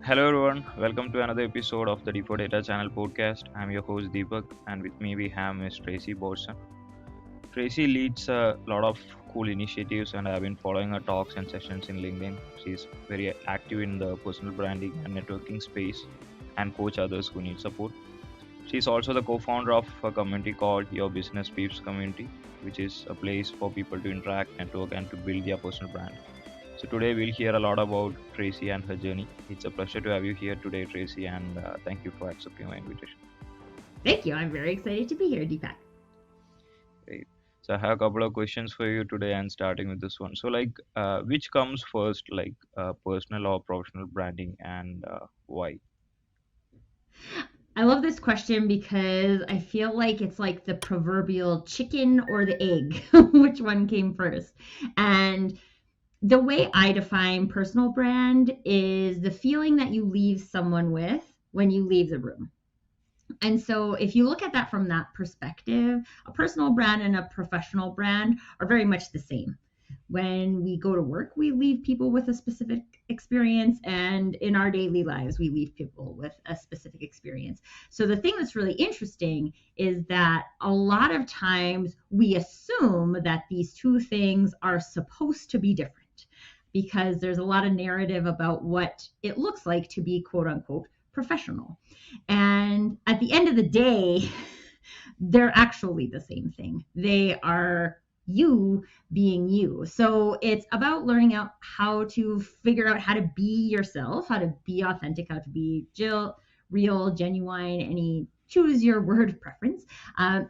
Hello everyone, welcome to another episode of the Deepak Data Channel podcast. I'm your host Deepak, and with me we have Miss Tracy Borreson. Tracy leads a lot of cool initiatives, and I've been following her talks and sessions in LinkedIn. She's very active in the personal branding and networking space, and coach others who need support. She's also the co-founder of a community called Your Business Peeps community, which is a place for people to interact, network, and to build their personal brand. So today we'll hear a lot about Tracy and her journey. It's a pleasure to have you here today, Tracy, and thank you for accepting my invitation. Thank you. I'm very excited to be here, Deepak. Great. So I have a couple of questions for you today, and starting with this one. So, which comes first, personal or professional branding, and why? I love this question because I feel like it's like the proverbial chicken or the egg, which one came first. And the way I define personal brand is the feeling that you leave someone with when you leave the room. And so if you look at that from that perspective, a personal brand and a professional brand are very much the same. When we go to work, we leave people with a specific experience, and in our daily lives, we leave people with a specific experience. So the thing that's really interesting is that a lot of times we assume that these two things are supposed to be different because there's a lot of narrative about what it looks like to be quote unquote professional. And at the end of the day, they're actually the same thing. They are you being you. So it's about learning out how to figure out how to be yourself, how to be authentic, how to be real, genuine, any choose your word preference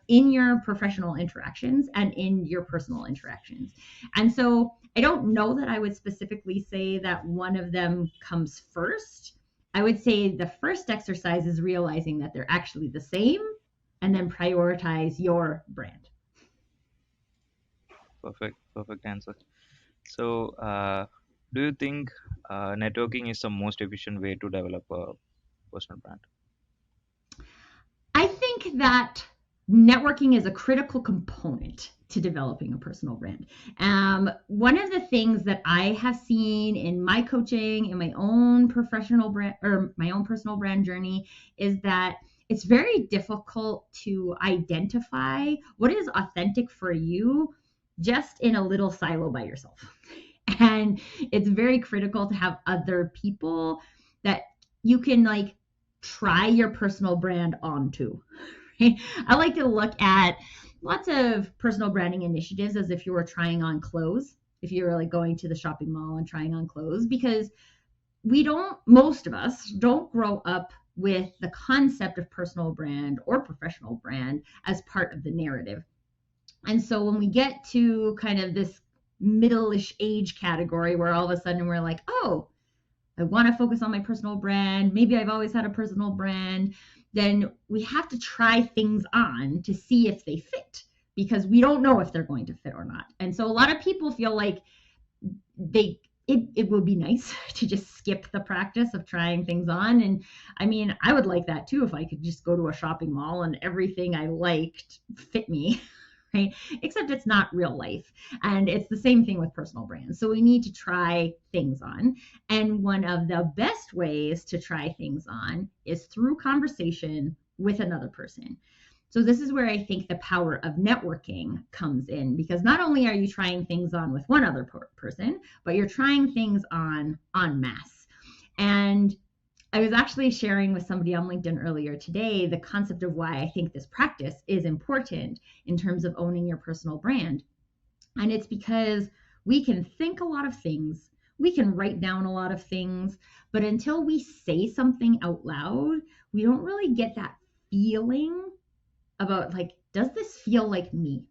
in your professional interactions and in your personal interactions. And so I don't know that I would specifically say that one of them comes first. I would say the first exercise is realizing that they're actually the same and then prioritize your brand. Perfect answer. So, do you think networking is the most efficient way to develop a personal brand? I think that networking is a critical component to developing a personal brand. One of the things that I have seen in my coaching, in my own professional brand or my own personal brand journey, is that it's very difficult to identify what is authentic for you just in a little silo by yourself. And it's very critical to have other people that you can like try your personal brand onto. Right? I like to look at lots of personal branding initiatives as if you were trying on clothes, if you were like going to the shopping mall and trying on clothes, because most of us don't grow up with the concept of personal brand or professional brand as part of the narrative. And so when we get to kind of this middle-ish age category where all of a sudden we're like, oh, I want to focus on my personal brand. Maybe I've always had a personal brand. Then we have to try things on to see if they fit because we don't know if they're going to fit or not. And so a lot of people feel like it would be nice to just skip the practice of trying things on. And I mean, I would like that too if I could just go to a shopping mall and everything I liked fit me. Right? Except it's not real life. And it's the same thing with personal brands. So we need to try things on. And one of the best ways to try things on is through conversation with another person. So this is where I think the power of networking comes in, because not only are you trying things on with one other person, but you're trying things on en masse. And I was actually sharing with somebody on LinkedIn earlier today the concept of why I think this practice is important in terms of owning your personal brand. And it's because we can think a lot of things, we can write down a lot of things, but until we say something out loud, we don't really get that feeling about like, does this feel like me?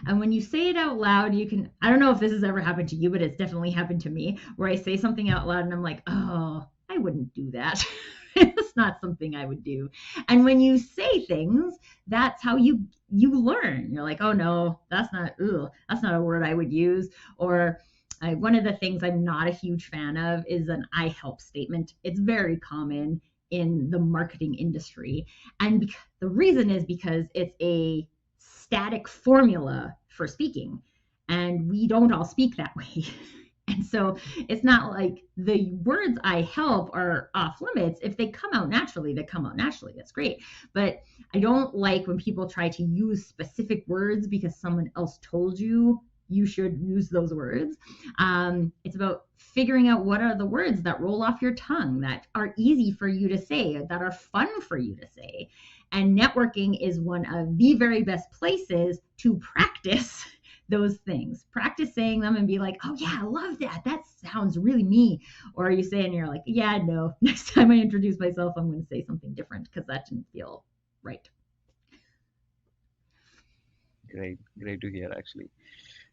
And when you say it out loud, you can, I don't know if this has ever happened to you, but it's definitely happened to me where I say something out loud and I'm like, oh, I wouldn't do that. It's not something I would do. And when you say things, that's how you learn. You're like, oh no, that's not a word I would use. Or one of the things I'm not a huge fan of is an I help statement. It's very common in the marketing industry. And the reason is because it's a static formula for speaking. And we don't all speak that way. And so it's not like the words I help are off limits. If they come out naturally, they come out naturally. That's great. But I don't like when people try to use specific words because someone else told you should use those words. It's about figuring out what are the words that roll off your tongue, that are easy for you to say, that are fun for you to say. And networking is one of the very best places to practice those things. Practice saying them and be like, oh yeah, I love that. That sounds really me. Or you say and you're like, yeah, no, next time I introduce myself, I'm going to say something different because that didn't feel right. Great to hear actually.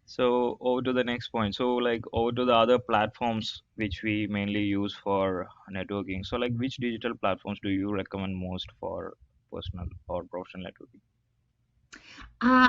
So over to the next point. So like over to the other platforms which we mainly use for networking. So like which digital platforms do you recommend most for personal or professional networking? Uh,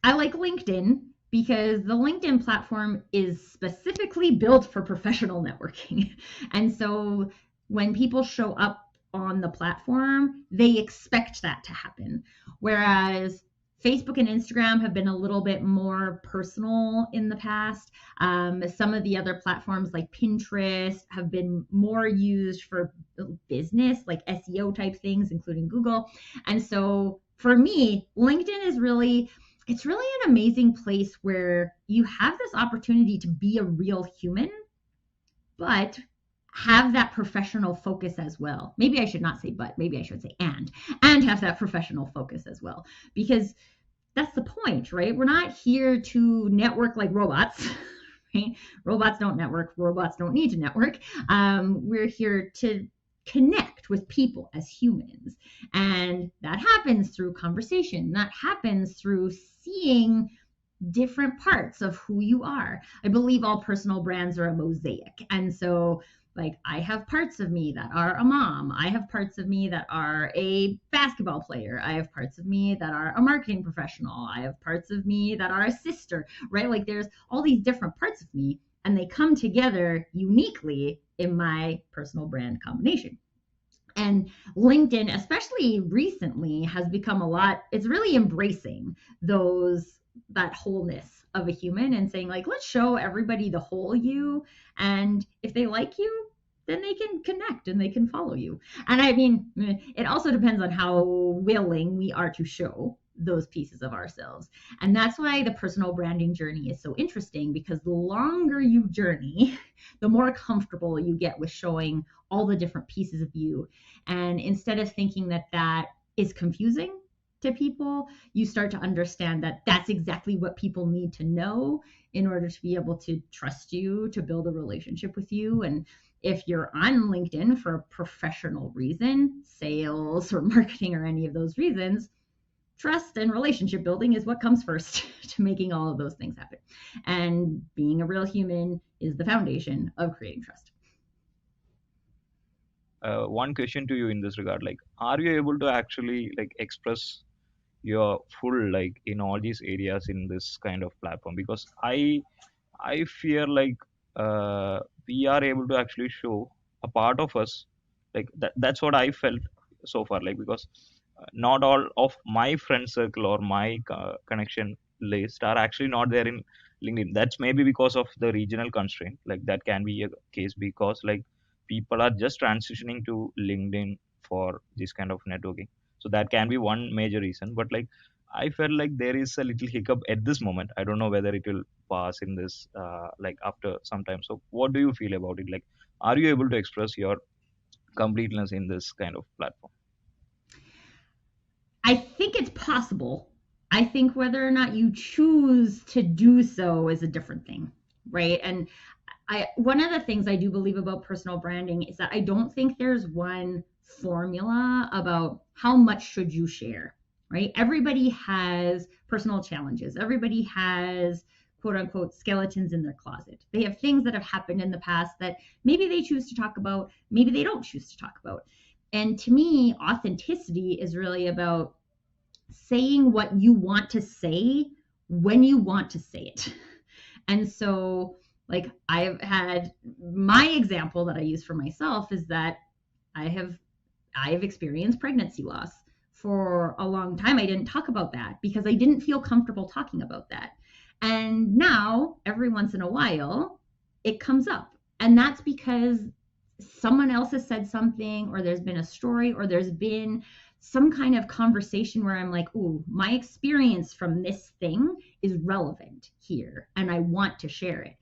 I like LinkedIn because the LinkedIn platform is specifically built for professional networking. And so when people show up on the platform, they expect that to happen. Whereas Facebook and Instagram have been a little bit more personal in the past. Some of the other platforms like Pinterest have been more used for business, like SEO type things, including Google. And so for me, LinkedIn is really, it's really an amazing place where you have this opportunity to be a real human, but have that professional focus as well. Maybe I should not say but, maybe I should say and have that professional focus as well. Because that's the point, right? We're not here to network like robots. Right? Robots don't network. Robots don't need to network. We're here to connect with people as humans. And that happens through conversation. That happens through seeing different parts of who you are. I believe all personal brands are a mosaic. And so like I have parts of me that are a mom. I have parts of me that are a basketball player. I have parts of me that are a marketing professional. I have parts of me that are a sister, right? Like there's all these different parts of me and they come together uniquely in my personal brand combination. And LinkedIn, especially recently, has become a lot, it's really embracing that wholeness of a human and saying, like, let's show everybody the whole you. And if they like you, then they can connect and they can follow you. And I mean, it also depends on how willing we are to show those pieces of ourselves. And that's why the personal branding journey is so interesting, because the longer you journey, the more comfortable you get with showing all the different pieces of you. And instead of thinking that that is confusing to people, you start to understand that that's exactly what people need to know in order to be able to trust you, to build a relationship with you. And if you're on LinkedIn for a professional reason, sales or marketing or any of those reasons, trust and relationship building is what comes first to making all of those things happen. And being a real human is the foundation of creating trust. One question to you in this regard, like are you able to actually like express your full like in all these areas in this kind of platform? Because I fear like we are able to actually show a part of us, like that's what I felt so far, like because not all of my friend circle or my connection list are actually not there in LinkedIn. That's maybe because of the regional constraint, like that can be a case, because like people are just transitioning to LinkedIn for this kind of networking. So that can be one major reason, but like I felt like there is a little hiccup at this moment. I don't know whether it will pass in this like after some time. So what do you feel about it? Like, are you able to express your completeness in this kind of platform? I think it's possible. I think whether or not you choose to do so is a different thing, right? And one of the things I do believe about personal branding is that I don't think there's one formula about how much should you share, right? Everybody has personal challenges. Everybody has quote unquote skeletons in their closet. They have things that have happened in the past that maybe they choose to talk about, maybe they don't choose to talk about. And to me, authenticity is really about saying what you want to say when you want to say it. And so, like, I've had my example that I use for myself is that I have experienced pregnancy loss. For a long time, I didn't talk about that because I didn't feel comfortable talking about that. And now, every once in a while, it comes up. And that's because someone else has said something, or there's been a story, or there's been some kind of conversation where I'm like, ooh, my experience from this thing is relevant here and I want to share it.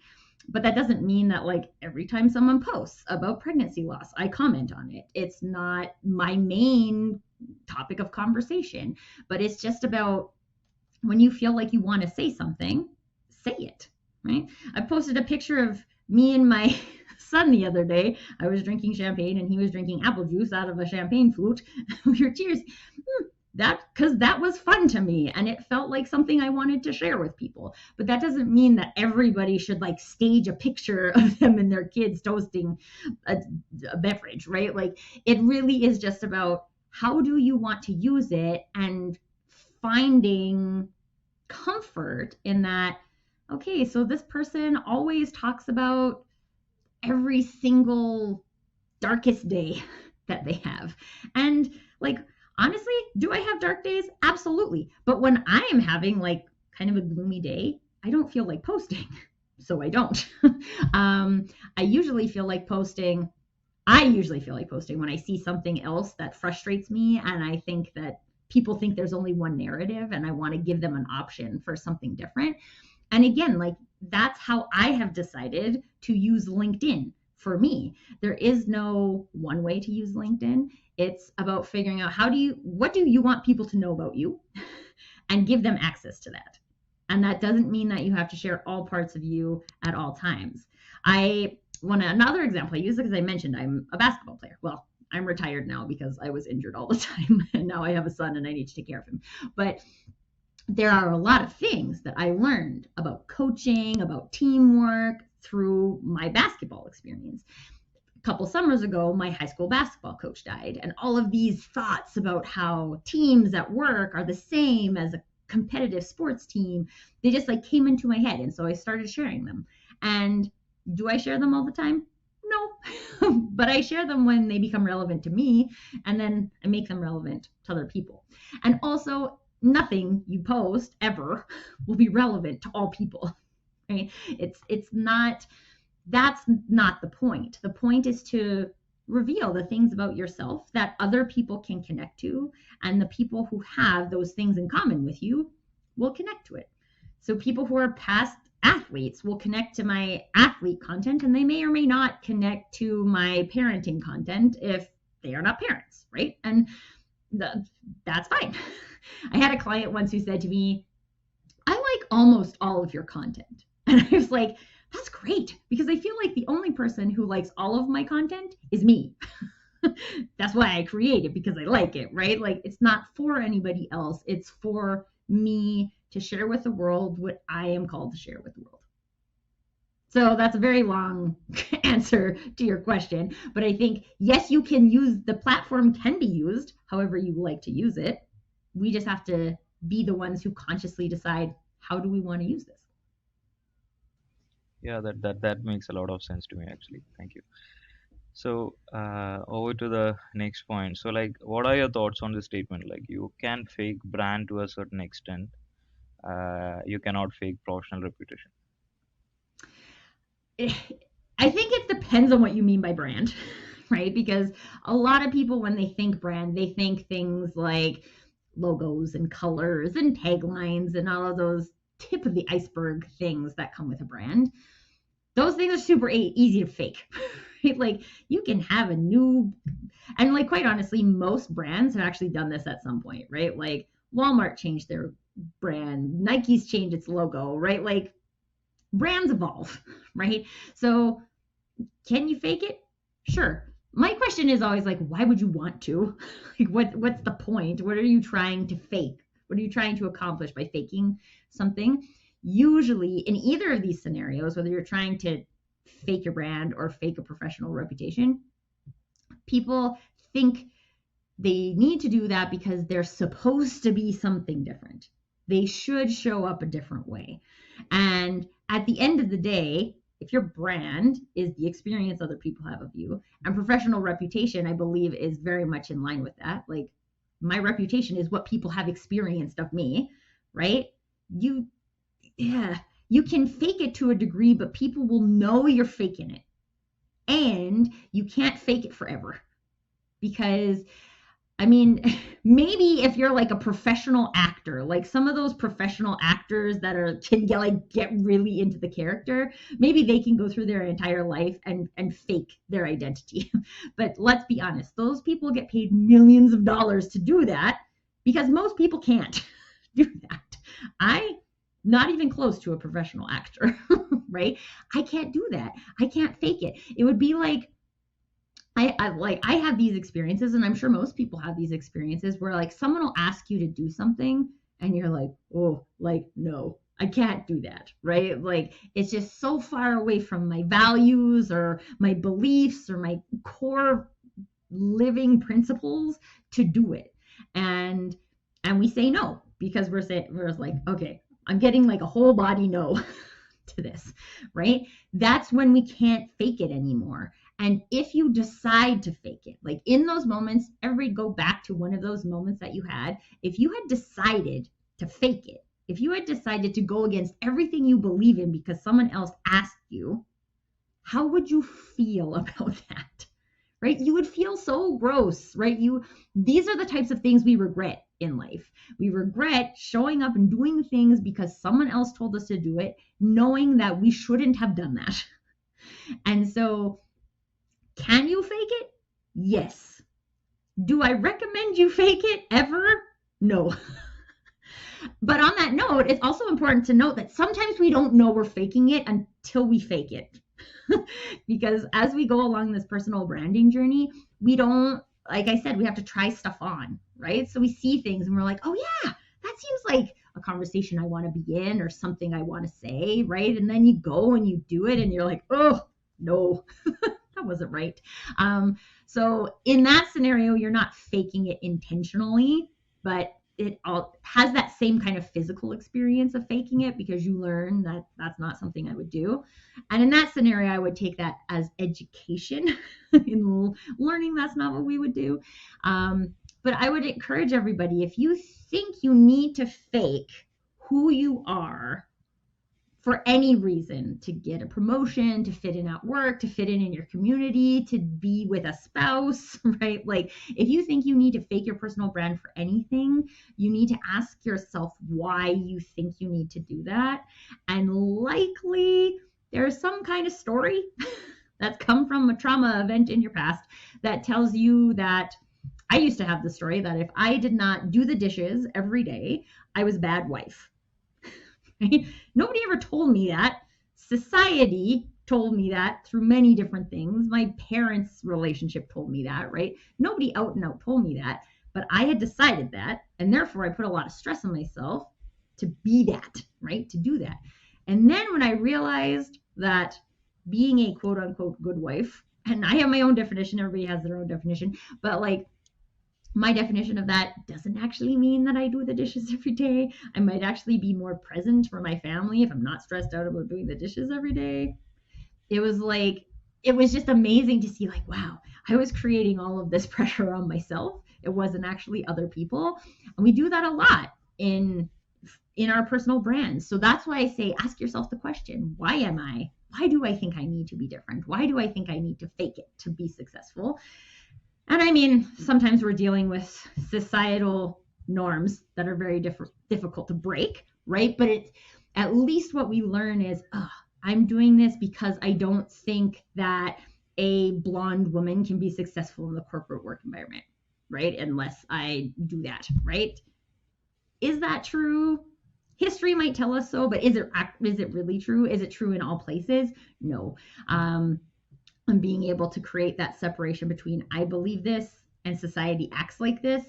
But that doesn't mean that like every time someone posts about pregnancy loss, I comment on it. It's not my main topic of conversation, but it's just about when you feel like you want to say something, say it, right? I posted a picture of me and my son the other day. I was drinking champagne and he was drinking apple juice out of a champagne flute. We were cheers. Because that was fun to me and it felt like something I wanted to share with people. But that doesn't mean that everybody should like stage a picture of them and their kids toasting a beverage, right? Like it really is just about how do you want to use it and finding comfort in that. Okay, so this person always talks about every single darkest day that they have. And like, honestly, do I have dark days? Absolutely. But when I am having like kind of a gloomy day, I don't feel like posting. So I don't. I usually feel like posting. I usually feel like posting when I see something else that frustrates me and I think that people think there's only one narrative and I want to give them an option for something different. And again, like that's how I have decided to use LinkedIn for me. There is no one way to use LinkedIn. It's about figuring out what do you want people to know about you and give them access to that. And that doesn't mean that you have to share all parts of you at all times. Another example I use, because I mentioned I'm a basketball player. Well, I'm retired now because I was injured all the time and now I have a son and I need to take care of him. But there are a lot of things that I learned about coaching, about teamwork through my basketball experience. A couple summers ago, my high school basketball coach died, and all of these thoughts about how teams at work are the same as a competitive sports team, they just like came into my head. And so I started sharing them. And do I share them all the time? No, but I share them when they become relevant to me, and then I make them relevant to other people. And also, nothing you post ever will be relevant to all people, right? It's not, that's not the point. The point is to reveal the things about yourself that other people can connect to, and the people who have those things in common with you will connect to it. So people who are past athletes will connect to my athlete content, and they may or may not connect to my parenting content if they are not parents, right? And that's fine. I had a client once who said to me, I like almost all of your content. And I was like, that's great, because I feel like the only person who likes all of my content is me. That's why I create it, because I like it, right? Like it's not for anybody else. It's for me to share with the world what I am called to share with the world. So that's a very long answer to your question. But I think, yes, you can use, the platform can be used however you like to use it. We just have to be the ones who consciously decide, how do we want to use this? Yeah, that makes a lot of sense to me actually. Thank you. So over to the next point. So like, what are your thoughts on this statement? Like, you can fake brand to a certain extent. You cannot fake professional reputation. I think it depends on what you mean by brand, right? Because a lot of people, when they think brand, they think things like logos and colors and taglines and all of those tip of the iceberg things that come with a brand. Those things are super easy to fake, right? Like you can have a new, and like quite honestly, most brands have actually done this at some point, right? Like Walmart changed their brand, Nike's changed its logo, right? Like brands evolve, right? So can you fake it? Sure. My question is always like, why would you want to? Like, what's the point? What are you trying to fake? What are you trying to accomplish by faking something? Usually, in either of these scenarios, whether you're trying to fake your brand or fake a professional reputation, people think they need to do that because they're supposed to be something different. They should show up a different way. And at the end of the day, if your brand is the experience other people have of you, and professional reputation, I believe, is very much in line with that. Like my reputation is what people have experienced of me, right? Yeah, You can fake it to a degree, but people will know you're faking it. And you can't fake it forever. Because, I mean, maybe if you're like a professional actor, like some of those professional actors that can get really into the character, maybe they can go through their entire life and fake their identity. But let's be honest, those people get paid millions of dollars to do that because most people can't do that. Not even close to a professional actor, right? I can't do that. I can't fake it. It would be like, I have these experiences, and I'm sure most people have these experiences where like someone will ask you to do something and you're like, oh, like, no, I can't do that, right? Like, it's just so far away from my values or my beliefs or my core living principles to do it. And we say no because we're like, okay, I'm getting like a whole body no to this, right? That's when we can't fake it anymore. And if you decide to fake it, like in those moments, everybody go back to one of those moments that you had. If you had decided to fake it, if you had decided to go against everything you believe in because someone else asked you, how would you feel about that? Right? You would feel so gross, right? These are the types of things we regret in life. We regret showing up and doing things because someone else told us to do it, knowing that we shouldn't have done that. And so, can you fake it? Yes. Do I recommend you fake it ever? No. But on that note, it's also important to note that sometimes we don't know we're faking it until we fake it. Because as we go along this personal branding journey, we don't, like I said, we have to try stuff on, right? So we see things and we're like, oh yeah, that seems like a conversation I want to be in or something I want to say, right? And then you go and you do it and you're like, oh, no, that wasn't right. So in that scenario, you're not faking it intentionally, but it all has that same kind of physical experience of faking it because you learn that that's not something I would do. And in that scenario, I would take that as education in learning that's not what we would do. But I would encourage everybody, if you think you need to fake who you are for any reason, to get a promotion, to fit in at work, to fit in your community, to be with a spouse, right? Like if you think you need to fake your personal brand for anything, you need to ask yourself why you think you need to do that. And likely there's some kind of story that's come from a trauma event in your past that tells you that. I used to have the story that if I did not do the dishes every day, I was a bad wife. Right? Nobody ever told me that. Society told me that through many different things. My parents' relationship told me that, right? Nobody out and out told me that, but I had decided that, and therefore I put a lot of stress on myself to be that, right? To do that. And then when I realized that being a quote unquote good wife, and I have my own definition, everybody has their own definition, but like my definition of that doesn't actually mean that I do the dishes every day. I might actually be more present for my family if I'm not stressed out about doing the dishes every day. It was just amazing to see like, wow, I was creating all of this pressure on myself. It wasn't actually other people. And we do that a lot in our personal brands. So that's why I say, ask yourself the question, why do I think I need to be different? Why do I think I need to fake it to be successful? And I mean, sometimes we're dealing with societal norms that are very difficult to break, right? But it's at least what we learn is, I'm doing this because I don't think that a blonde woman can be successful in the corporate work environment, right? Unless I do that, right? Is that true? History might tell us so, but is it really true? Is it true in all places? No. And being able to create that separation between I believe this and society acts like this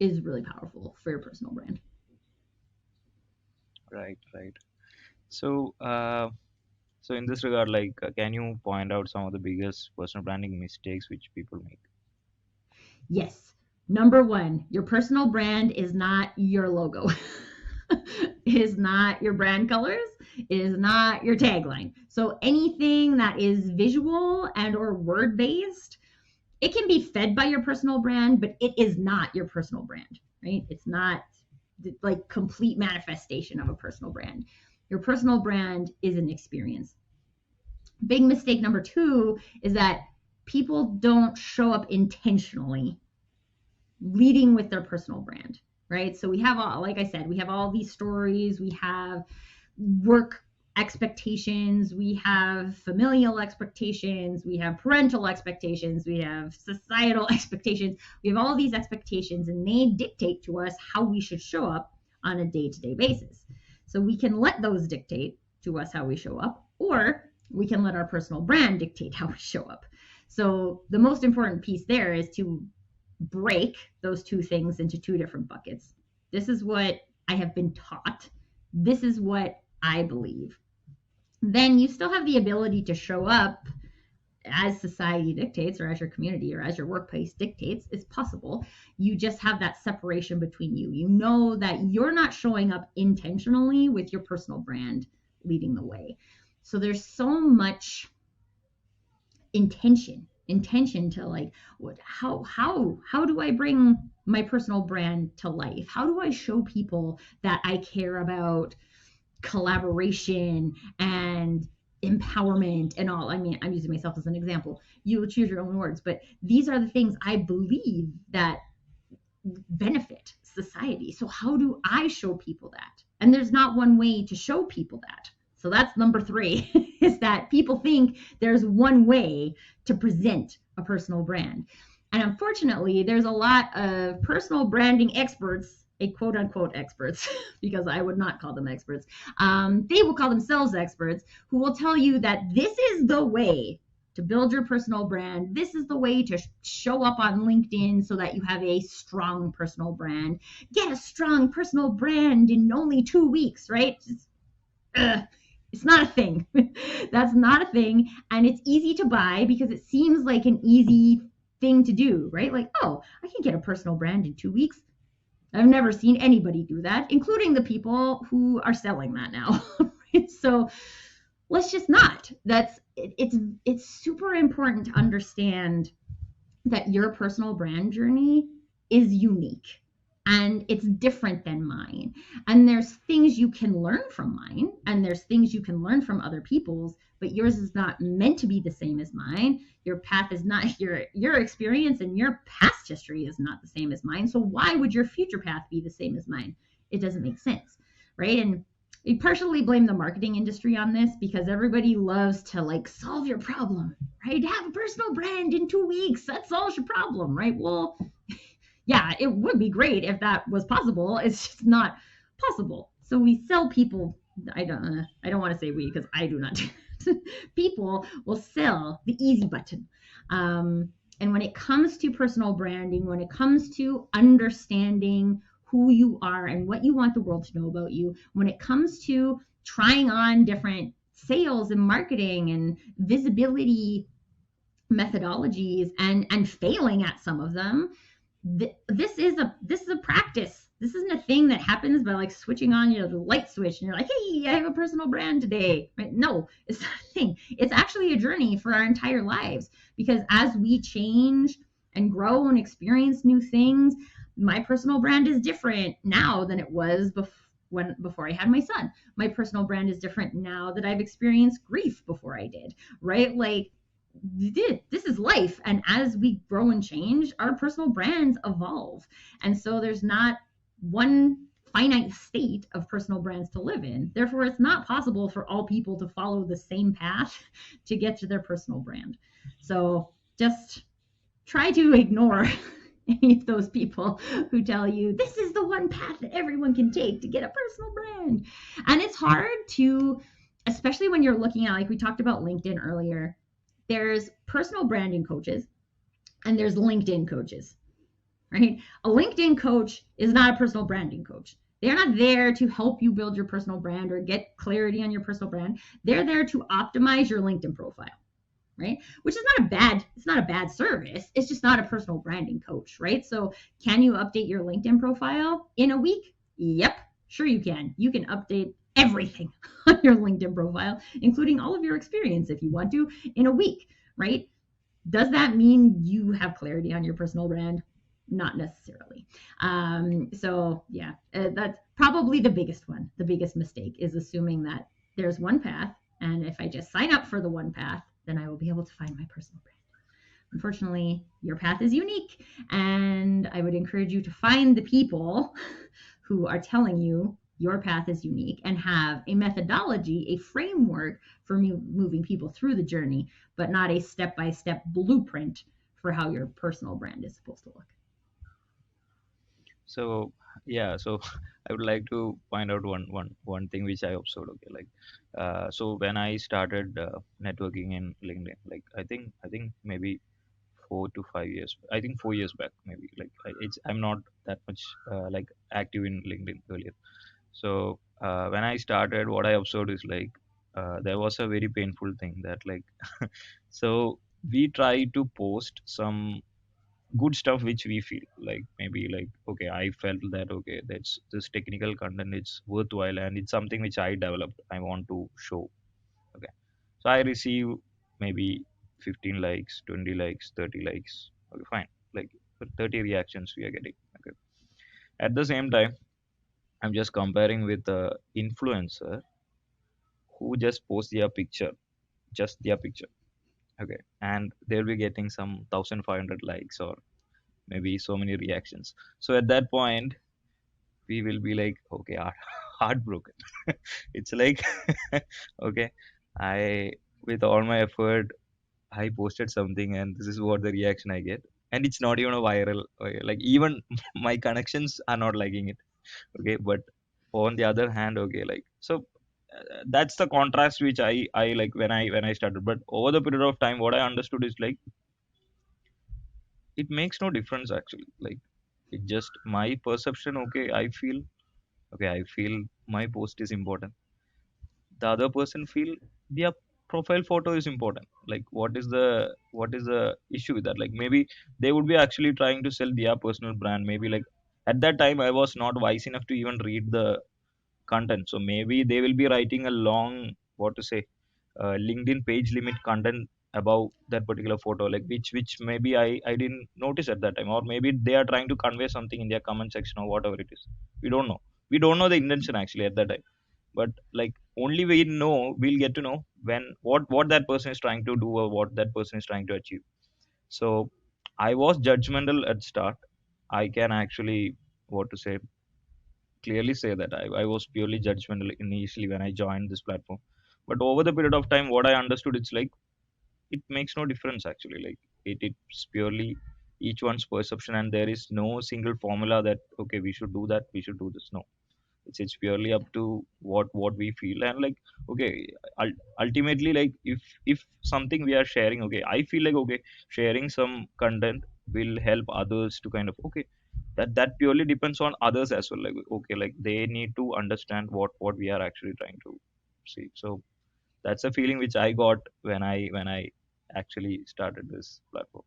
is really powerful for your personal brand. Right. So, so in this regard, like, can you point out some of the biggest personal branding mistakes which people make? Yes. Number one, your personal brand is not your logo. Is not your brand colors, is not your tagline. So anything that is visual and or word based, it can be fed by your personal brand, but it is not your personal brand, right? It's not like complete manifestation of a personal brand. Your personal brand is an experience. Big mistake number 2 is that people don't show up intentionally leading with their personal brand, right? So we have all, like I said, we have all these stories, we have work expectations, we have familial expectations, we have parental expectations, we have societal expectations, we have all these expectations, and they dictate to us how we should show up on a day-to-day basis. So we can let those dictate to us how we show up, or we can let our personal brand dictate how we show up. So the most important piece there is to break those two things into two different buckets. This is what I have been taught. This is what I believe. Then you still have the ability to show up as society dictates, or as your community or as your workplace dictates. It's possible. You just have that separation between you. You know that you're not showing up intentionally with your personal brand leading the way. So there's so much intention to like, what, how do I bring my personal brand to life? How do I show people that I care about collaboration and empowerment and all? I mean, I'm using myself as an example. You will choose your own words, but these are the things I believe that benefit society. So how do I show people that? And there's not one way to show people that. So that's number 3, is that people think there's one way to present a personal brand. And unfortunately, there's a lot of personal branding experts, a quote unquote experts, because I would not call them experts. They will call themselves experts, who will tell you that this is the way to build your personal brand. This is the way to show up on LinkedIn so that you have a strong personal brand. Get a strong personal brand in only 2 weeks, right? It's not a thing. That's not a thing. And it's easy to buy because it seems like an easy thing to do, right? Like, oh, I can get a personal brand in 2 weeks. I've never seen anybody do that, including the people who are selling that now. So let's just not. It's super important to understand that your personal brand journey is unique. And it's different than mine. And there's things you can learn from mine, and there's things you can learn from other people's, but yours is not meant to be the same as mine. Your path is not, your experience and your past history is not the same as mine. So why would your future path be the same as mine? It doesn't make sense, right? And we partially blame the marketing industry on this because everybody loves to like solve your problem, right? Have a personal brand in 2 weeks. That solves your problem, right? Well, yeah, it would be great if that was possible. It's just not possible. So we sell people. I don't want to say we, because I do not do that. People will sell the easy button. And when it comes to personal branding, when it comes to understanding who you are and what you want the world to know about you, when it comes to trying on different sales and marketing and visibility methodologies and failing at some of them, this is a practice. This isn't a thing that happens by like switching on, the light switch and you're like, hey, I have a personal brand today, right? No, it's not a thing. It's actually a journey for our entire lives, because as we change and grow and experience new things, my personal brand is different now than it was before I had my son. My personal brand is different now that I've experienced grief before I did, right? Like, this is life, and as we grow and change, our personal brands evolve, and so there's not one finite state of personal brands to live in. Therefore, it's not possible for all people to follow the same path to get to their personal brand. So just try to ignore any of those people who tell you this is the one path that everyone can take to get a personal brand. And it's hard to, especially when you're looking at, like we talked about LinkedIn earlier, there's personal branding coaches and there's LinkedIn coaches, right? A LinkedIn coach is not a personal branding coach. They're not there to help you build your personal brand or get clarity on your personal brand. They're there to optimize your LinkedIn profile, right? Which is it's not a bad service. It's just not a personal branding coach, right? So can you update your LinkedIn profile in a week? Yep, sure you can. You can update everything on your LinkedIn profile, including all of your experience if you want to, in a week, right? Does that mean you have clarity on your personal brand? not necessarily. So yeah, that's probably the biggest one. The biggest mistake is assuming that there's one path, and if I just sign up for the one path, then I will be able to find my personal brand. Unfortunately, your path is unique, and I would encourage you to find the people who are telling you your path is unique and have a methodology, a framework for moving people through the journey, but not a step-by-step blueprint for how your personal brand is supposed to look. So yeah, so I would like to point out one thing which I observed. Okay, like so when I started networking in LinkedIn, like I think maybe 4 to 5 years. I think 4 years back, maybe. Like I'm not that much like active in LinkedIn earlier. So when I started, what I observed is like there was a very painful thing that like so we try to post some good stuff which we feel like maybe like okay, I felt that okay, that's this technical content, it's worthwhile and it's something which I developed, I want to show. Okay, so I receive maybe 15 likes, 20 likes, 30 likes. Okay, fine. Like 30 reactions we are getting. Okay, at the same time I'm just comparing with a influencer who just posts their picture, just their picture. Okay, and they'll be getting some 1500 likes or maybe so many reactions. So at that point we will be like okay, heartbroken. It's like okay, I, with all my effort, I posted something and this is what the reaction I get, and it's not even a viral. Okay, like even my connections are not liking it. Okay, but on the other hand, okay, like so that's the contrast which I like when I started. But over the period of time what I understood is like it makes no difference actually. Like it just my perception. Okay, I feel, okay, I feel my post is important, the other person feel their profile photo is important. Like what is the issue with that? Like maybe they would be actually trying to sell their personal brand. Maybe like at that time I was not wise enough to even read the content, so maybe they will be writing a long, what to say, LinkedIn page limit content about that particular photo, like which maybe I didn't notice at that time, or maybe they are trying to convey something in their comment section or whatever it is. We don't know. We don't know the intention actually at that time. But like only we know, we'll get to know when what that person is trying to do or what that person is trying to achieve. So I was judgmental at start. I can actually, what to say, clearly say that I was purely judgmental initially when I joined this platform. But over the period of time what I understood, it's like it makes no difference actually. Like it's purely each one's perception, and there is no single formula that okay, we should do that, we should do this. No, it's purely up to what we feel. And like okay, ultimately, like if something we are sharing, okay, I feel like okay, sharing some content will help others to kind of okay, that purely depends on others as well. Like okay, like they need to understand what we are actually trying to see. So that's a feeling which I got when I actually started this platform.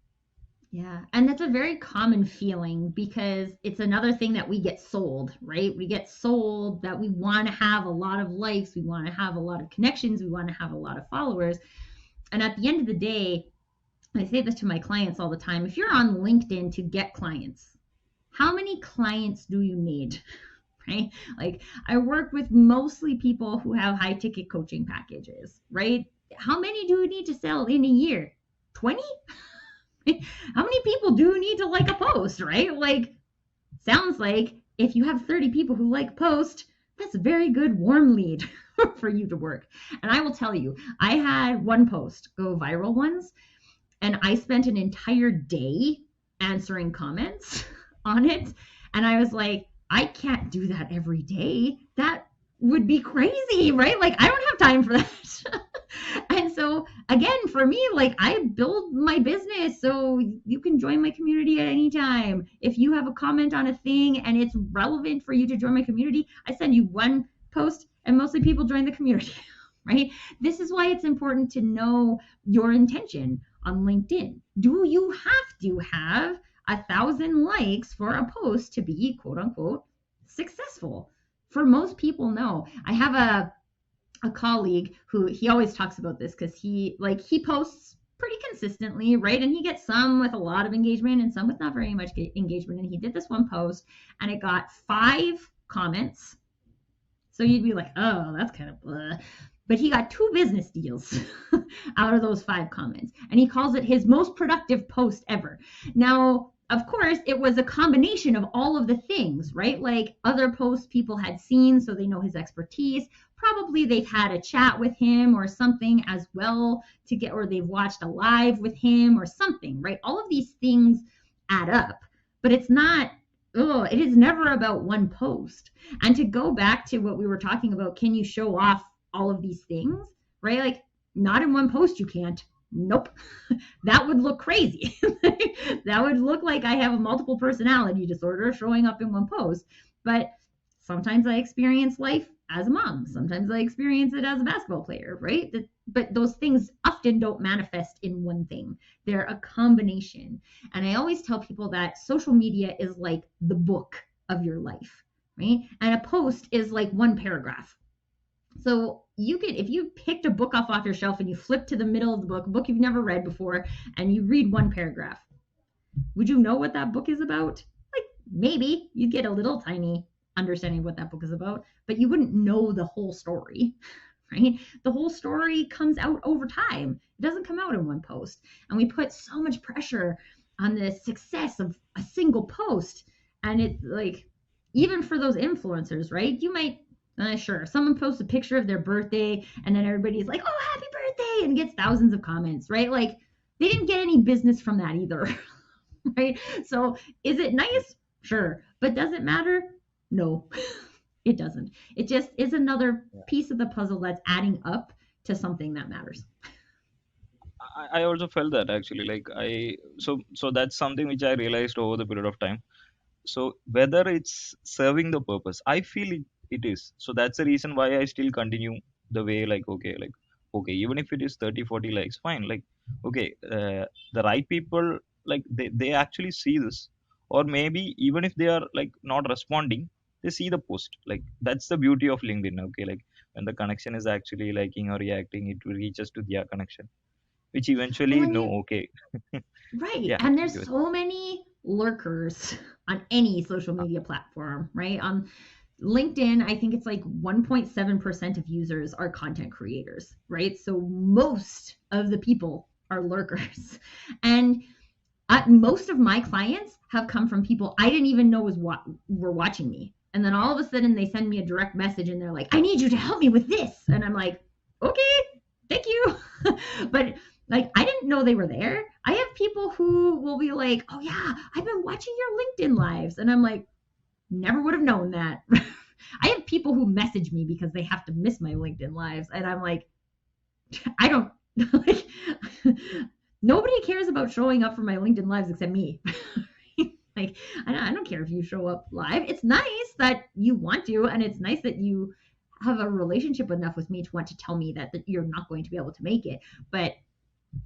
Yeah, and that's a very common feeling because it's another thing that we get sold, right? We get sold that we want to have a lot of likes, we want to have a lot of connections, we want to have a lot of followers. And at the end of the day, I say this to my clients all the time, if you're on LinkedIn to get clients, how many clients do you need? Right? Like I work with mostly people who have high ticket coaching packages, right? How many do you need to sell in a year? 20? How many people do you need to like a post, right? Like, sounds like if you have 30 people who like a post, that's a very good warm lead for you to work. And I will tell you, I had one post go viral once, and I spent an entire day answering comments on it. And I was like, I can't do that every day. That would be crazy, right? Like, I don't have time for that. And so, again, for me, like, I build my business so you can join my community at any time. If you have a comment on a thing and it's relevant for you to join my community, I send you one post and mostly people join the community, right? This is why it's important to know your intention on LinkedIn. Do you have to have 1,000 likes for a post to be quote unquote successful? For most people, no. I have a colleague who he always talks about this because he posts pretty consistently, right? And he gets some with a lot of engagement and some with not very much engagement. And he did this one post and it got 5 comments. So you'd be like, oh, that's kind of blah. But he got 2 business deals out of those 5 comments. And he calls it his most productive post ever. Now, of course, it was a combination of all of the things, right? Like other posts people had seen, so they know his expertise. Probably they've had a chat with him or something as well to get, or they've watched a live with him or something, right? All of these things add up, but it's not, it is never about one post. And to go back to what we were talking about, can you show off all of these things, right? Like not in one post, you can't. Nope. That would look crazy. That would look like I have a multiple personality disorder showing up in one post. But sometimes I experience life as a mom. Sometimes I experience it as a basketball player, right? But those things often don't manifest in one thing. They're a combination. And I always tell people that social media is like the book of your life, right? And a post is like one paragraph. So you could, if you picked a book off your shelf and you flip to the middle of the book, a book you've never read before, and you read one paragraph, would you know what that book is about? Like maybe you'd get a little tiny understanding of what that book is about, but you wouldn't know the whole story, right? The whole story comes out over time. It doesn't come out in one post. And we put so much pressure on the success of a single post. And it like, even for those influencers, right? You might, sure, someone posts a picture of their birthday and then everybody's like, oh, happy birthday, and gets thousands of comments, right? Like they didn't get any business from that either, right? So is it nice? Sure. But does it matter? No, it doesn't. It just is another piece of the puzzle that's adding up to something that matters. I also felt that actually, like so that's something which I realized over the period of time. So whether it's serving the purpose, I feel it is. So that's the reason why I still continue the way, like okay, even if it is 30-40 likes, fine. Like okay, the right people, like they actually see this, or maybe even if they are like not responding, they see the post. Like that's the beauty of LinkedIn. Okay, like when the connection is actually liking or reacting, it reaches to their connection, which Well, eventually and no, you, okay. right. Yeah, And there's good. so many lurkers on any social media platform, right? On LinkedIn, I think it's like 1.7% of users are content creators, right? So most of the people are lurkers. And most of my clients have come from people I didn't even know were watching me. And then all of a sudden they send me a direct message and they're like, I need you to help me with this. And I'm like, okay, thank you. But like, I didn't know they were there. I have people who will be like, oh yeah, I've been watching your LinkedIn lives. And I'm like, never would have known that. I have people who message me because they have to miss my LinkedIn lives. And I'm like, I don't like, nobody cares about showing up for my LinkedIn lives except me. Like, I don't care if you show up live. It's nice that you want to, and it's nice that you have a relationship enough with me to want to tell me that you're not going to be able to make it. But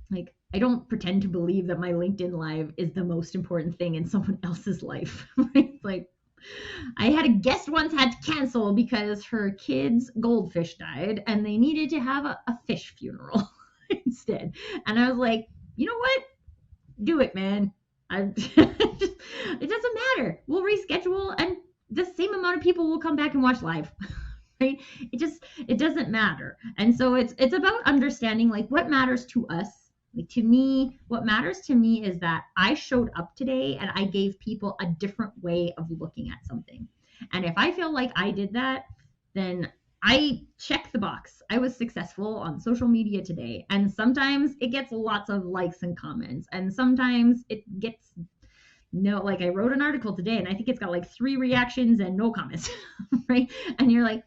like, I don't pretend to believe that my LinkedIn live is the most important thing in someone else's life. Right? Like, I had a guest once had to cancel because her kid's goldfish died and they needed to have a fish funeral instead. And I was like, you know what? Do it, man. It doesn't matter. We'll reschedule and the same amount of people will come back and watch live. Right? It doesn't matter. And so it's about understanding like what matters to us. Like to me, what matters to me is that I showed up today and I gave people a different way of looking at something. And if I feel like I did that, then I check the box. I was successful on social media today. And sometimes it gets lots of likes and comments. And sometimes it gets no, like I wrote an article today and I think it's got like 3 reactions and no comments. Right? And you're like,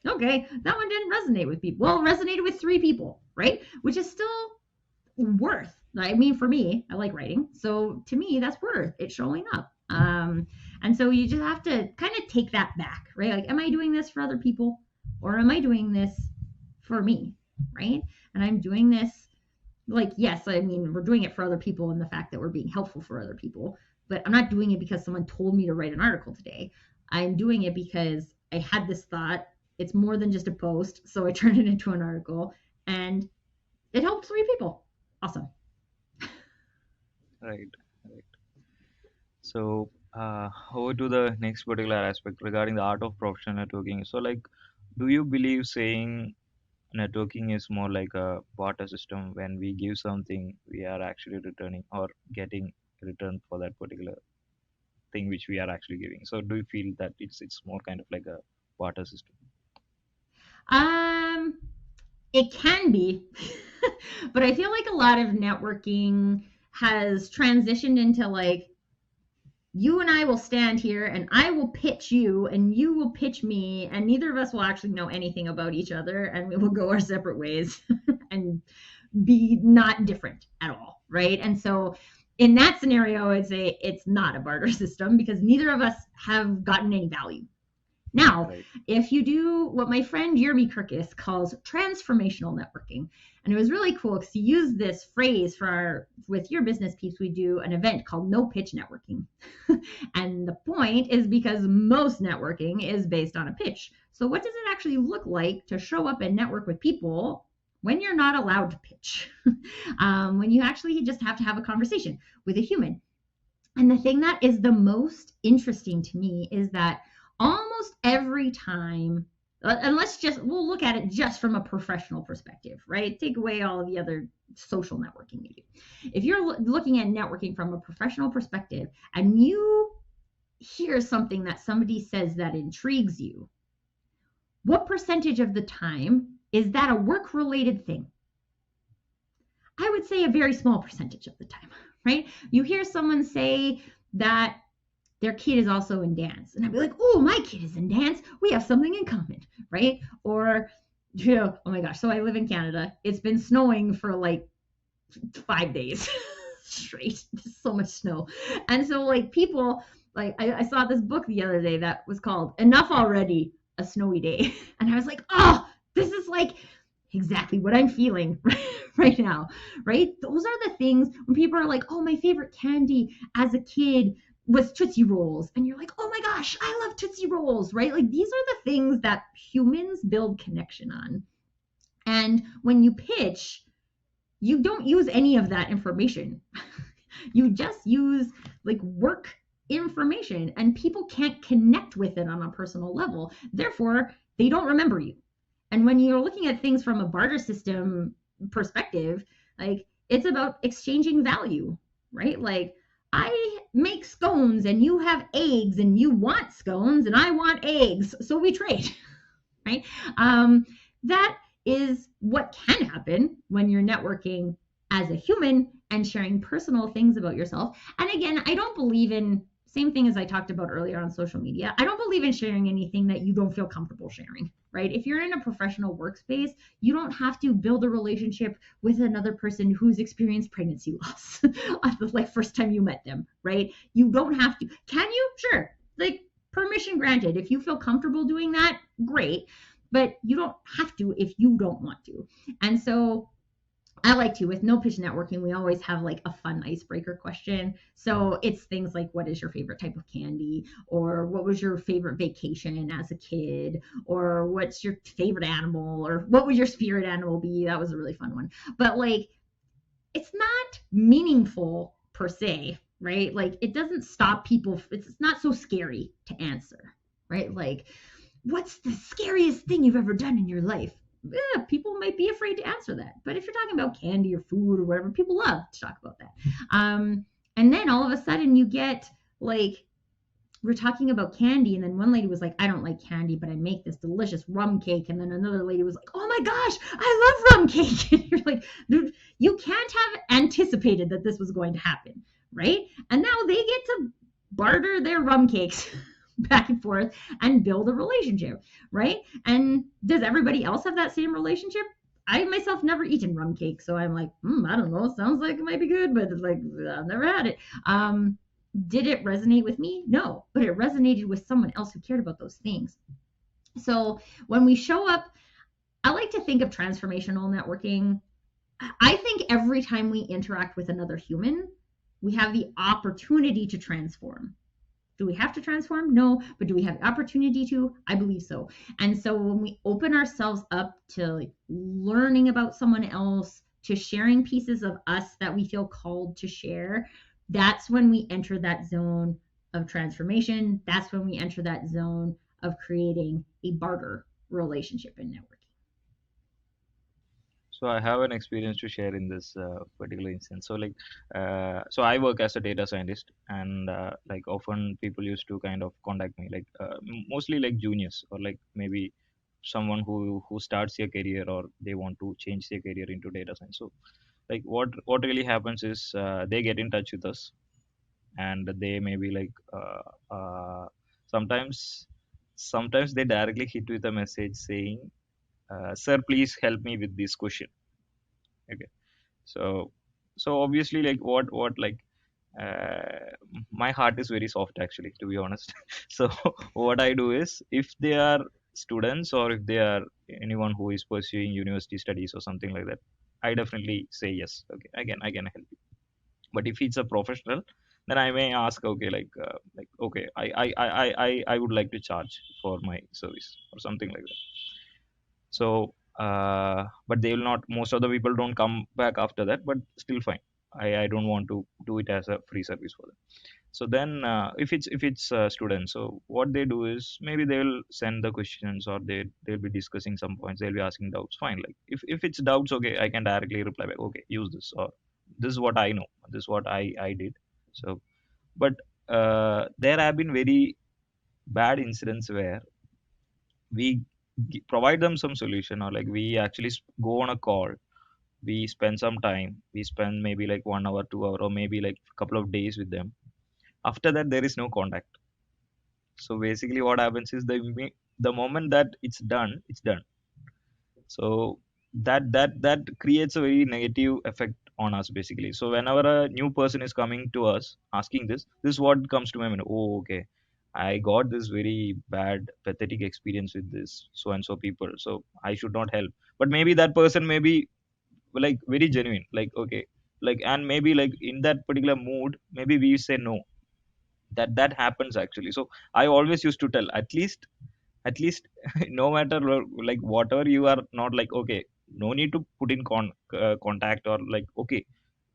okay, that one didn't resonate with people. Well, it resonated with 3 people, right? Which is still worth. I mean, for me, I like writing. So to me, that's worth it showing up. And so you just have to kind of take that back, right? Like, am I doing this for other people or am I doing this for me, right? And I'm doing this, like, yes, I mean, we're doing it for other people and the fact that we're being helpful for other people, but I'm not doing it because someone told me to write an article today. I'm doing it because I had this thought. It's more than just a post. So I turned it into an article and it helped 3 people. awesome. Right. Right. So, over to the next particular aspect regarding the art of professional networking. So, like, do you believe saying networking is more like a barter system when we give something, we are actually returning or getting return for that particular thing which we are actually giving? So, do you feel that it's more kind of like a barter system? Um, it can be, but I feel like a lot of networking has transitioned into like, you and I will stand here and I will pitch you and you will pitch me, and neither of us will actually know anything about each other, and we will go our separate ways and be not different at all, right? And so in that scenario, I'd say it's not a barter system because neither of us have gotten any value. Now, Right. if you do what my friend Jeremy Kirkus calls transformational networking, and it was really cool because he used this phrase for with Your Business Peeps, we do an event called No Pitch Networking. And the point is because most networking is based on a pitch. So what does it actually look like to show up and network with people when you're not allowed to pitch? When you actually just have to have a conversation with a human. And the thing that is the most interesting to me is that almost every time, and we'll look at it just from a professional perspective, right? Take away all of the other social networking maybe. If you're looking at networking from a professional perspective and you hear something that somebody says that intrigues you, what percentage of the time is that a work related thing? I would say a very small percentage of the time, right? You hear someone say that their kid is also in dance, and I'd be like, oh, my kid is in dance. We have something in common, right? Or, oh my gosh, so I live in Canada. It's been snowing for like 5 days straight. There's so much snow. And so, like, people, like, I saw this book the other day that was called Enough Already, A Snowy Day. And I was like, oh, this is like exactly what I'm feeling right now, right? Those are the things when people are like, oh, my favorite candy as a kid was Tootsie Rolls. And you're like, oh my gosh, I love Tootsie Rolls, right? Like, these are the things that humans build connection on. And when you pitch, you don't use any of that information. You just use like work information, and people can't connect with it on a personal level. Therefore, they don't remember you. And when you're looking at things from a barter system perspective, like, it's about exchanging value, right? Like, I make scones and you have eggs, and you want scones and I want eggs, so we trade, right? That is what can happen when you're networking as a human and sharing personal things about yourself. And again, I don't believe in, same thing as I talked about earlier on social media, I don't believe in sharing anything that you don't feel comfortable sharing, right? If you're in a professional workspace, you don't have to build a relationship with another person who's experienced pregnancy loss like first time you met them, right? You don't have to. Can you? Sure. Like, permission granted. If you feel comfortable doing that, great. But you don't have to if you don't want to. And so I like to, with no pitch networking, we always have like a fun icebreaker question. So it's things like, what is your favorite type of candy? Or what was your favorite vacation as a kid? Or what's your favorite animal? Or what would your spirit animal be? That was a really fun one. But like, it's not meaningful per se, right? Like, it doesn't stop people. It's not so scary to answer, right? Like, what's the scariest thing you've ever done in your life? Yeah, people might be afraid to answer that. But if you're talking about candy or food or whatever, people love to talk about that. And then all of a sudden you get like, we're talking about candy, and then one lady was like, I don't like candy, but I make this delicious rum cake. And then another lady was like, oh my gosh, I love rum cake. And you're like, dude, you can't have anticipated that this was going to happen, right? And now they get to barter their rum cakes back and forth and build a relationship, right? And does everybody else have that same relationship? I myself never eaten rum cake, so I'm like, I don't know, sounds like it might be good, but like, I've never had it. Did it resonate with me? No, but it resonated with someone else who cared about those things. So when we show up, I like to think of transformational networking. I think every time we interact with another human, we have the opportunity to transform. Do we have to transform? No. But do we have the opportunity to? I believe so. And so when we open ourselves up to like learning about someone else, to sharing pieces of us that we feel called to share, that's when we enter that zone of transformation. That's when we enter that zone of creating a barter relationship in networking. So I have an experience to share in this particular instance. So so I work as a data scientist, and like often people used to kind of contact me, like mostly like juniors or like maybe someone who starts their career or they want to change their career into data science. So like what really happens is they get in touch with us, and they maybe like sometimes sometimes they directly hit with a message saying, "Sir, please help me with this question." Okay, so obviously like what like uh, my heart is very soft actually, to be honest. So what I do is, if they are students or if they are anyone who is pursuing university studies or something like that, I definitely say yes, okay, I can help you. But if it's a professional, then I may ask, okay, like okay, I would like to charge for my service or something like that. So but they will not, most of the people don't come back after that, but still fine. I don't want to do it as a free service for them. So then if it's students, so what they do is maybe they will send the questions, or they'll be discussing some points, they'll be asking doubts, fine. Like if it's doubts, okay, I can directly reply back, okay, use this, or this is what I know, this is what I did. So but there have been very bad incidents where we provide them some solution, or like we actually go on a call, we spend some time, we spend maybe like 1 hour, 2 hour, or maybe like a couple of days with them. After that there is no contact. So basically what happens is the moment that it's done, it's done. So that creates a very negative effect on us basically. So whenever a new person is coming to us asking this is what comes to my mind. Oh, okay, I got this very bad pathetic experience with this so and so people, so I should not help. But maybe that person may be like very genuine, like okay, like, and maybe like in that particular mood maybe we say no. That happens actually. So I always used to tell, at least no matter like whatever you are not like, okay, no need to put in contact, or like okay,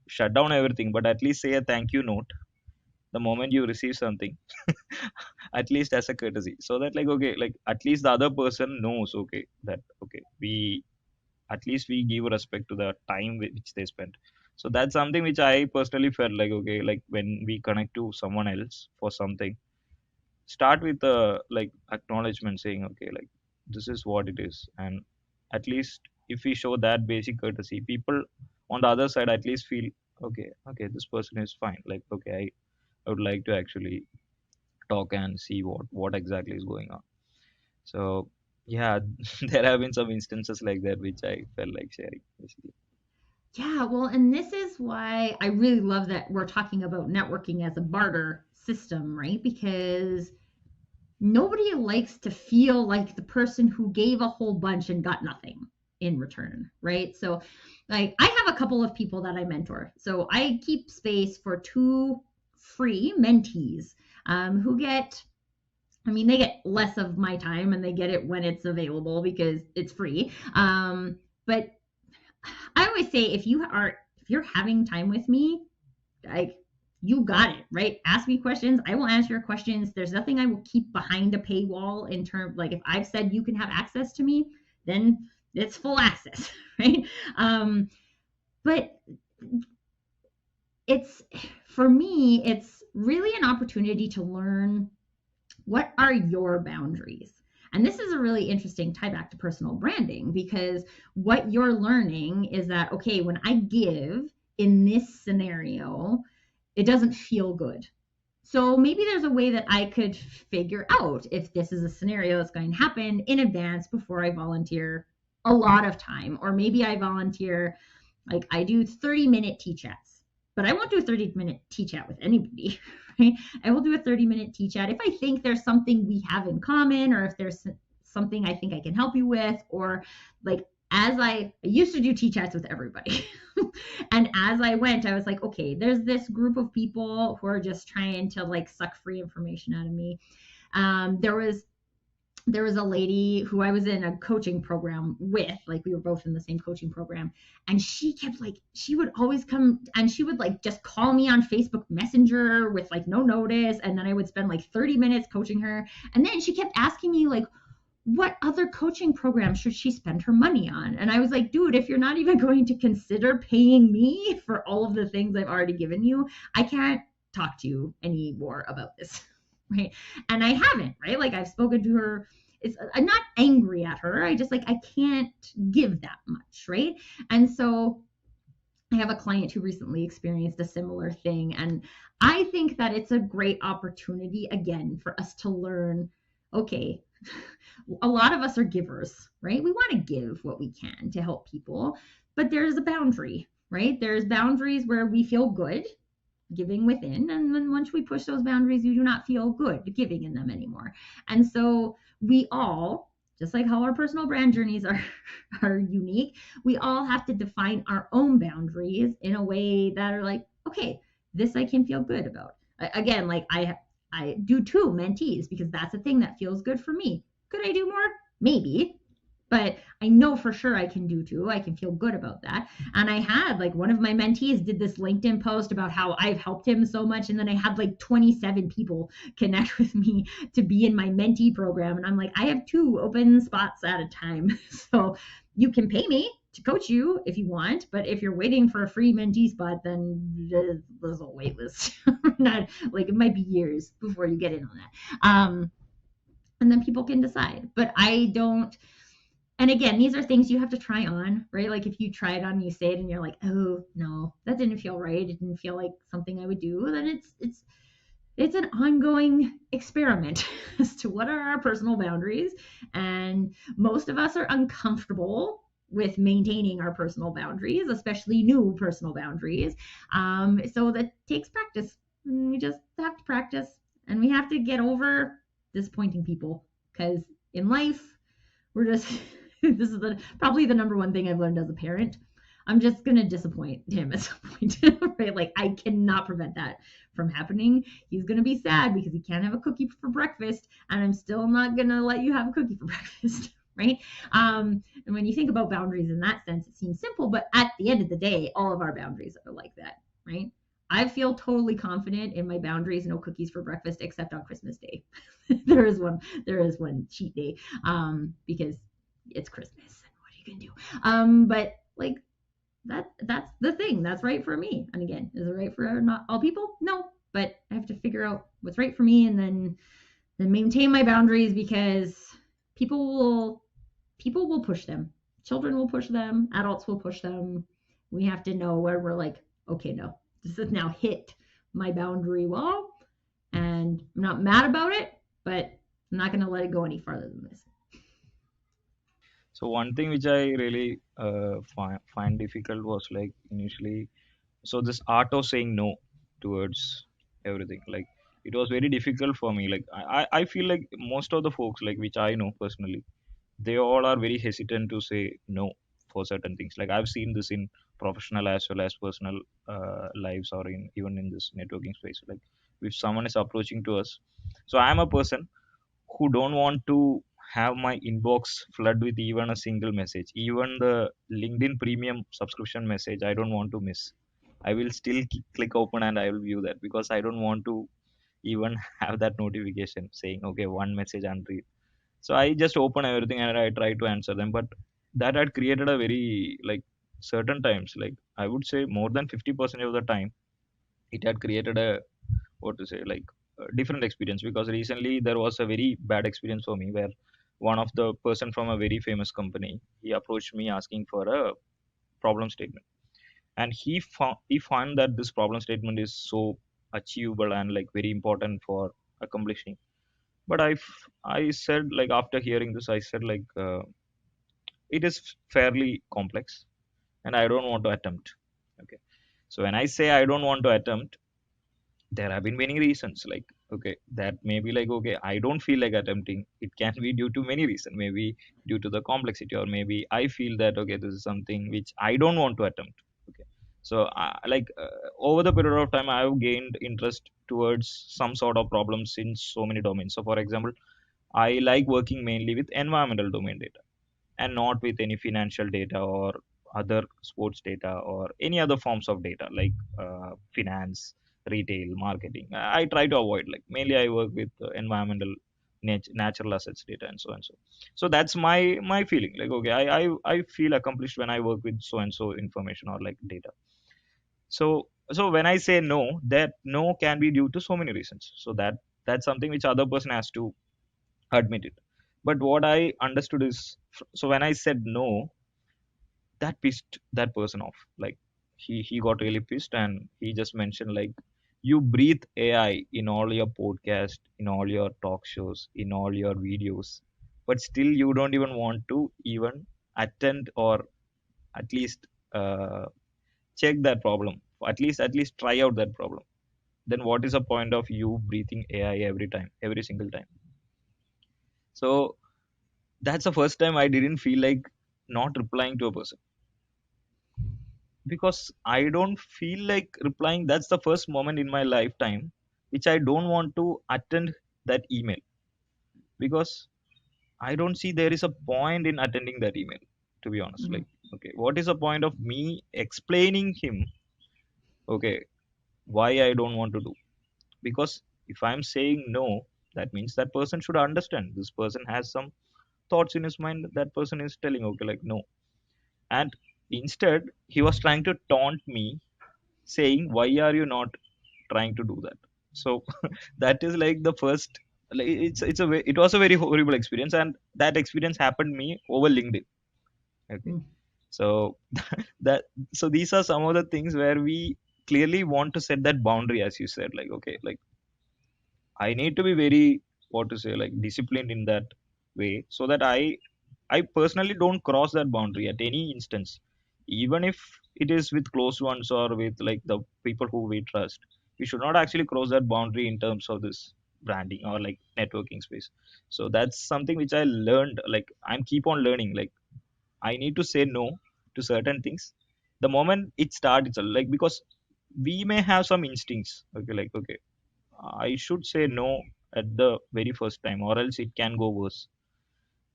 shut down everything, but at least say a thank you note the moment you receive something. At least as a courtesy, so that like okay, like at least the other person knows, okay, that okay, we at least we give respect to the time which they spent. So that's something which I personally felt like, okay, like when we connect to someone else for something, start with a like acknowledgement saying, okay, like this is what it is. And at least if we show that basic courtesy, people on the other side at least feel, okay, this person is fine, like okay, I would like to actually talk and see what exactly is going on. So yeah, there have been some instances like that which I felt like sharing basically. Yeah, well, and this is why I really love that we're talking about networking as a barter system, right? Because nobody likes to feel like the person who gave a whole bunch and got nothing in return, right? So, like, I have a couple of people that I mentor. So, I keep space for two free mentees who get, I mean, they get less of my time and they get it when it's available because it's free. But I always say if you're having time with me, like you got it, right? Ask me questions. I will answer your questions. There's nothing I will keep behind a paywall in terms, like if I've said you can have access to me, then it's full access, right? But it's, for me, it's really an opportunity to learn what are your boundaries. And this is a really interesting tie back to personal branding, because what you're learning is that, okay, when I give in this scenario, it doesn't feel good. So maybe there's a way that I could figure out if this is a scenario that's going to happen in advance before I volunteer a lot of time. Or maybe I volunteer, like I do 30-minute tea chats, but I won't do a 30-minute tea chat with anybody, right? I will do a 30-minute tea chat if I think there's something we have in common, or if there's something I think I can help you with, or like as I used to do tea chats with everybody. And as I went, I was like, okay, there's this group of people who are just trying to like suck free information out of me. There was there was a lady who I was in a coaching program with, like we were both in the same coaching program, and she kept like, she would always come and she would like just call me on Facebook Messenger with like no notice, and then I would spend like 30 minutes coaching her, and then she kept asking me like, what other coaching program should she spend her money on? And I was like, dude, if you're not even going to consider paying me for all of the things I've already given you, I can't talk to you anymore about this. Right. And I haven't, right? Like I've spoken to her. I'm not angry at her. I just like, I can't give that much. Right. And so I have a client who recently experienced a similar thing. And I think that it's a great opportunity, again, for us to learn, okay, a lot of us are givers, right? We want to give what we can to help people, but there's a boundary, right? There's boundaries where we feel good giving within, and then once we push those boundaries, you do not feel good giving in them anymore. And so we all, just like how our personal brand journeys are unique, we all have to define our own boundaries in a way that are like, okay, this I can feel good about. Again, like I do two mentees because that's a thing that feels good for me. Could I do more? Maybe, but I know for sure I can do two. I can feel good about that. And I had like one of my mentees did this LinkedIn post about how I've helped him so much. And then I had like 27 people connect with me to be in my mentee program. And I'm like, I have two open spots at a time. So you can pay me to coach you if you want, but if you're waiting for a free mentee spot, then there's a wait list. Not like, it might be years before you get in on that. And then people can decide. But I don't, and again, these are things you have to try on, right? Like if you try it on and you say it and you're like, oh no, that didn't feel right, it didn't feel like something I would do, then it's an ongoing experiment as to what are our personal boundaries. And most of us are uncomfortable with maintaining our personal boundaries, especially new personal boundaries. So that takes practice. And we just have to practice, and we have to get over disappointing people, because in life we're just this is probably the number one thing I've learned as a parent. I'm just gonna disappoint him at some point, right? Like I cannot prevent that from happening. He's gonna be sad because he can't have a cookie for breakfast, and I'm still not gonna let you have a cookie for breakfast, right? And when you think about boundaries in that sense, it seems simple, but at the end of the day, all of our boundaries are like that, right? I feel totally confident in my boundaries. No cookies for breakfast except on Christmas Day. there is one cheat day, because it's Christmas and what are you gonna do? But like that's the thing that's right for me. And again, is it right for not all people? No, but I have to figure out what's right for me, and then maintain my boundaries, because people will push them. Children will push them. Adults will push them. We have to know where we're like, okay, no, this has now hit my boundary wall, and I'm not mad about it, but I'm not going to let it go any farther than this. So one thing which I really find difficult was like initially, so this art of saying no towards everything, like it was very difficult for me. Like I feel like most of the folks like which I know personally, they all are very hesitant to say no for certain things. Like I've seen this in professional as well as personal lives, or in even in this networking space. Like if someone is approaching to us, so I'm a person who don't want to have my inbox flood with even a single message, even the LinkedIn premium subscription message. I don't want to miss. I will still click open and I will view that, because I don't want to even have that notification saying okay, one message unread. So I just open everything and I try to answer them. But that had created a very like certain times, like I would say more than 50% of the time, it had created a what to say like a different experience. Because recently there was a very bad experience for me where one of the person from a very famous company, he approached me asking for a problem statement, and he found that this problem statement is so achievable and like very important for accomplishing. But I said, like after hearing this, I said like it is fairly complex and I don't want to attempt. Okay, so when I say I don't want to attempt, there have been many reasons. Like okay, that may be like okay, I don't feel like attempting. It can be due to many reasons, maybe due to the complexity, or maybe I feel that okay, this is something which I don't want to attempt. Okay, so over the period of time, I have gained interest towards some sort of problems in so many domains. So for example, I like working mainly with environmental domain data and not with any financial data or other sports data or any other forms of data like finance, retail, marketing. I try to avoid, like mainly I work with environmental, natural assets data and so and so. So that's my feeling. Like okay, I feel accomplished when I work with so and so information or like data. So when I say no, that no can be due to so many reasons. So that's something which other person has to admit it. But what I understood is, so when I said no, that pissed that person off. Like he got really pissed, and he just mentioned like, you breathe AI in all your podcast, in all your talk shows, in all your videos, but still you don't even want to even attend or at least check that problem, at least try out that problem. Then what is the point of you breathing AI every time, every single time? So that's the first time I didn't feel like not replying to a person, because I don't feel like replying. That's the first moment in my lifetime which I don't want to attend that email, because I don't see there is a point in attending that email, to be honest. Mhm. Like, okay, what is the point of me explaining him, okay, why I don't want to do? Because if I'm saying no, that means that person should understand. This person has some thoughts in his mind. That person is telling, okay, like, no. And instead, he was trying to taunt me, saying, why are you not trying to do that? So that is like the first, like, it was a very horrible experience, and that experience happened me over LinkedIn. Okay. Mm. So that, so these are some of the things where we clearly want to set that boundary, as you said, like, okay, like, I need to be very, what to say, like, disciplined in that way, so that I personally don't cross that boundary at any instance, even if it is with close ones or with like the people who we trust. We should not actually cross that boundary in terms of this branding or like networking space. So that's something which I learned. Like I'm keep on learning. Like I need to say no to certain things the moment it starts. Like because we may have some instincts. Okay, like okay, I should say no at the very first time, or else it can go worse.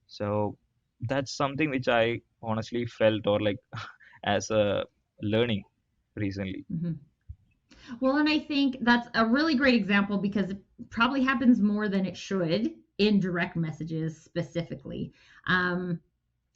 So that's something which I honestly felt or like as a learning recently. Mhm. Well, and I think that's a really great example because it probably happens more than it should in direct messages specifically. Um,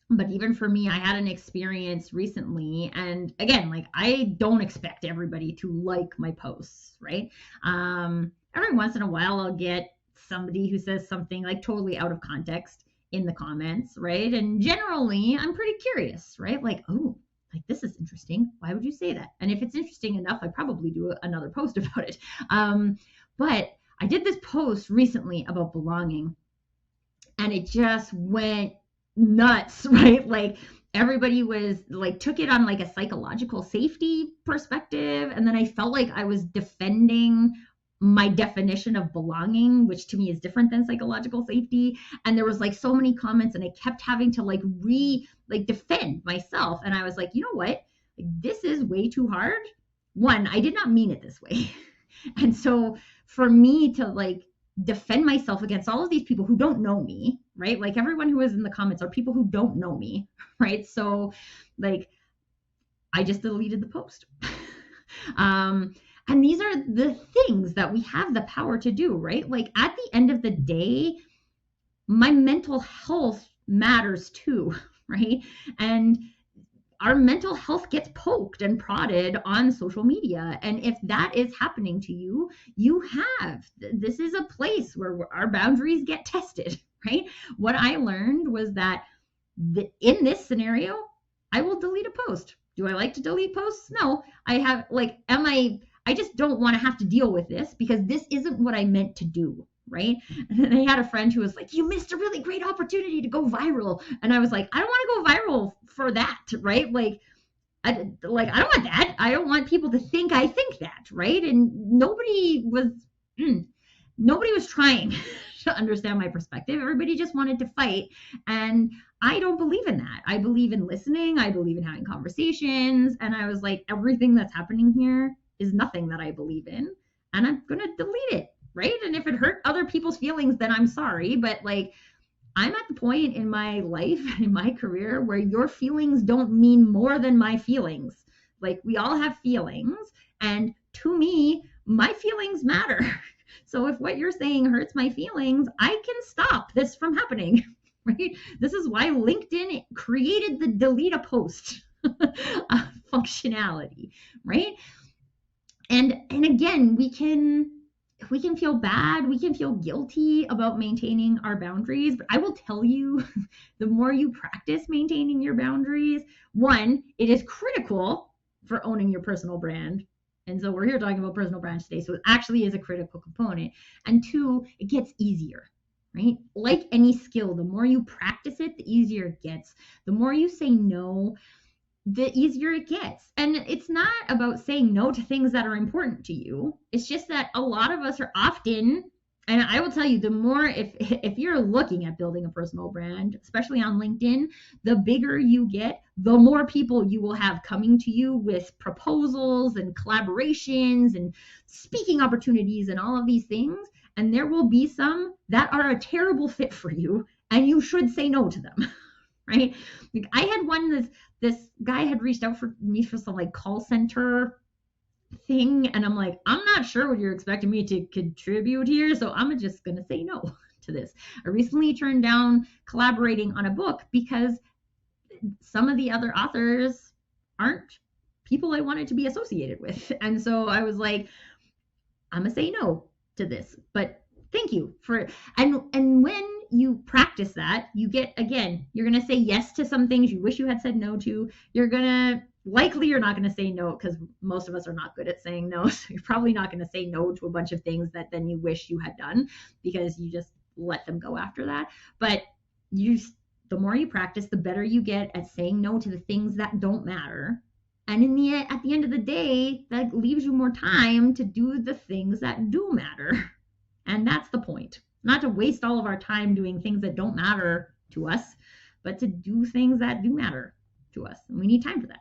but even for me, I had an experience recently, and again, like I don't expect everybody to like my posts, right? Every once in a while, I'll get somebody who says something like totally out of context in the comments, right? And generally, I'm pretty curious, right? Like, oh, like this is interesting. Why would you say that? And if it's interesting enough, I probably do another post about it. But I did this post recently about belonging, and it just went nuts, right? Like everybody was like took it on like a psychological safety perspective, and then I felt like I was defending my definition of belonging, which to me is different than psychological safety. And there was like so many comments, and I kept having to like defend myself, and I was like, you know what, this is way too hard. One, I did not mean it this way. And so for me to like defend myself against all of these people who don't know me, right? Like everyone who is in the comments are people who don't know me, right? So like I just deleted the post. um and these are the things that we have the power to do, right? Like at the end of the day, my mental health matters too, right? And our mental health gets poked and prodded on social media. And if that is happening to you, you have, this is a place where our boundaries get tested, right? What I learned was that in this scenario, I will delete a post. Do I like to delete posts? No. I have, like, I just don't want to have to deal with this because this isn't what I meant to do, right? And then I had a friend who was like, you missed a really great opportunity to go viral. And I was like, I don't want to go viral for that, right? Like, I don't want that. I don't want people to think I think that, right? And nobody was trying to understand my perspective. Everybody just wanted to fight, and I don't believe in that. I believe in listening. I believe in having conversations. And I was like, everything that's happening here is nothing that I believe in, and I'm gonna delete it, right? And if it hurt other people's feelings, then I'm sorry. But like, I'm at the point in my life and in my career where your feelings don't mean more than my feelings. Like, we all have feelings, and to me, my feelings matter. So if what you're saying hurts my feelings, I can stop this from happening, right? This is why LinkedIn created the delete a post functionality, right? And again, we can feel bad, we can feel guilty about maintaining our boundaries, but I will tell you, the more you practice maintaining your boundaries, one, it is critical for owning your personal brand. And so we're here talking about personal brand today, so it actually is a critical component. And two, it gets easier, right? Like any skill, the more you practice it, the easier it gets. The more you say no, the easier it gets. And it's not about saying no to things that are important to you. It's just that a lot of us are often, and I will tell you, the more, if you're looking at building a personal brand, especially on LinkedIn, the bigger you get, the more people you will have coming to you with proposals and collaborations and speaking opportunities and all of these things. And there will be some that are a terrible fit for you, and you should say no to them. Right? Like, I had one, this guy had reached out for me for some like call center thing, and I'm like, I'm not sure what you're expecting me to contribute here, so I'm just gonna say no to this. I recently turned down collaborating on a book because some of the other authors aren't people I wanted to be associated with, and so I was like, I'm gonna say no to this, but thank you for. And when you practice that, you get, again, you're going to say yes to some things you wish you had said no to. You're not going to say no, because most of us are not good at saying no. So you're probably not going to say no to a bunch of things that then you wish you had done, because you just let them go after that. But the more you practice, the better you get at saying no to the things that don't matter. And at the end of the day, that leaves you more time to do the things that do matter. And that's the point. Not to waste all of our time doing things that don't matter to us, but to do things that do matter to us. And we need time for that.